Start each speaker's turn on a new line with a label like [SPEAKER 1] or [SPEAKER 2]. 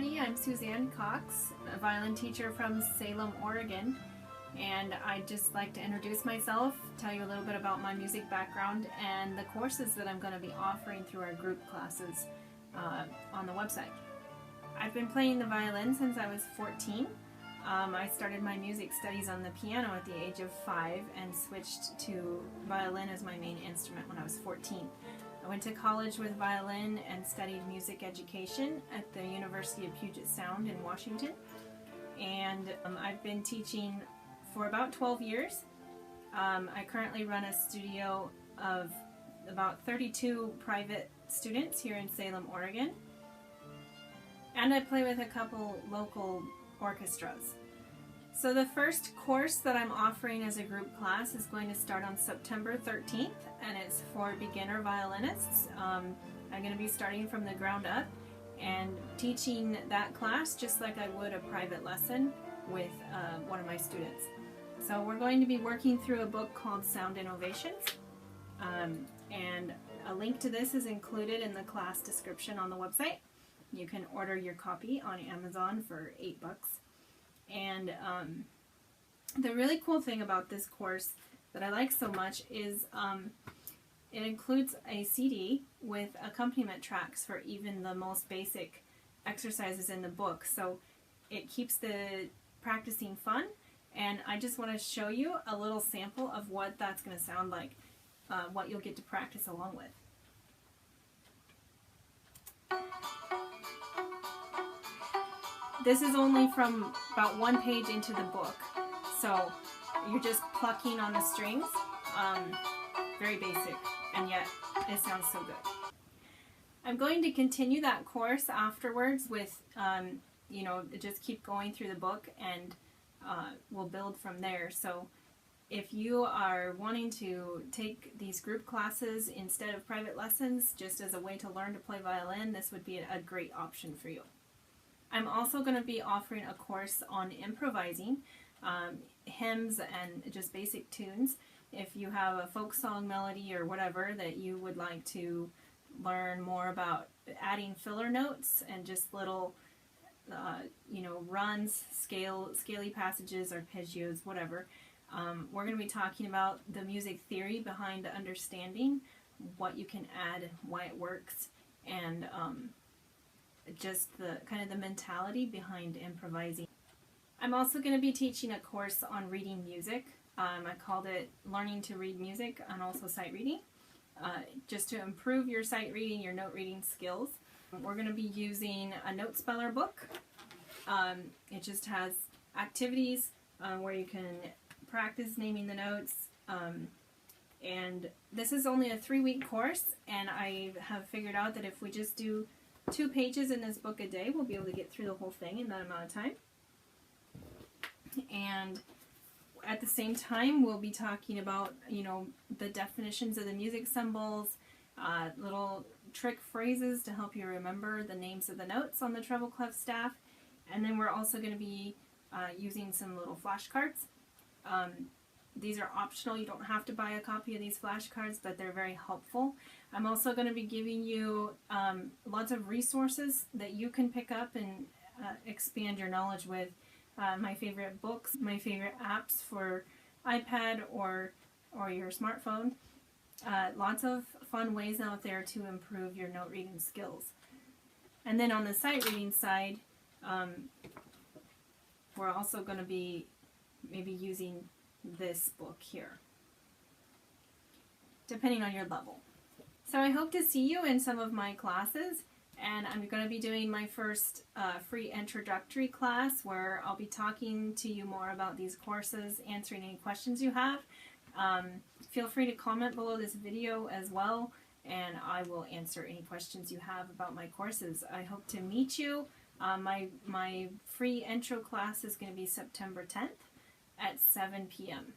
[SPEAKER 1] everybody, I'm Suzanne Cox, a violin teacher from Salem, Oregon, and I'd just like to introduce myself, tell you a little bit about my music background and the courses that I'm going to be offering through our group classes on the website. I've been playing the violin since I was 14. I started my music studies on the piano at the age of 5 and switched to violin as my main instrument when I was 14. I went to college with violin and studied music education at the University of Puget Sound in Washington. And I've been teaching for about 12 years. I currently run a studio of about 32 private students here in Salem, Oregon. And I play with a couple local orchestras. So the first course that I'm offering as a group class is going to start on September 13th, and it's for beginner violinists. I'm going to be starting from the ground up and teaching that class just like I would a private lesson with one of my students. So we're going to be working through a book called Sound Innovations, and a link to this is included in the class description on the website. You can order your copy on Amazon for $8. And the really cool thing about this course that I like so much is it includes a CD with accompaniment tracks for even the most basic exercises in the book. So it keeps the practicing fun, and I just want to show you a little sample of what that's going to sound like, what you'll get to practice along with. This is only from about 1 page into the book, so you're just plucking on the strings. Very basic, and yet it sounds so good. I'm going to continue that course afterwards with, just keep going through the book, and we'll build from there. So if you are wanting to take these group classes instead of private lessons, just as a way to learn to play violin, this would be a great option for you. I'm also going to be offering a course on improvising, hymns and just basic tunes. If you have a folk song melody or whatever that you would like to learn more about adding filler notes and just little, runs, scaly passages, arpeggios, whatever. We're going to be talking about the music theory behind understanding what you can add, why it works, and just the kind of the mentality behind improvising. I'm also going to be teaching a course on reading music. I called it Learning to Read Music and also sight reading, just to improve your sight reading, your note reading skills. We're going to be using a note speller book. It just has activities where you can practice naming the notes, and this is only a 3-week course, and I have figured out that if we just do 2 pages in this book a day, we'll be able to get through the whole thing in that amount of time. And at the same time, we'll be talking about, the definitions of the music symbols, little trick phrases to help you remember the names of the notes on the treble clef staff. And then we're also going to be using some little flashcards. These are optional. You don't have to buy a copy of these flashcards, but they're very helpful. I'm also going to be giving you lots of resources that you can pick up and expand your knowledge with. My favorite books, my favorite apps for iPad or your smartphone. Lots of fun ways out there to improve your note reading skills. And then on the sight reading side, we're also going to be maybe using this book here, depending on your level. So I hope to see you in some of my classes, and I'm going to be doing my first free introductory class where I'll be talking to you more about these courses, answering any questions you have. Feel free to comment below this video as well, and I will answer any questions you have about my courses. I hope to meet you. My free intro class is going to be September 10th at 7 p.m.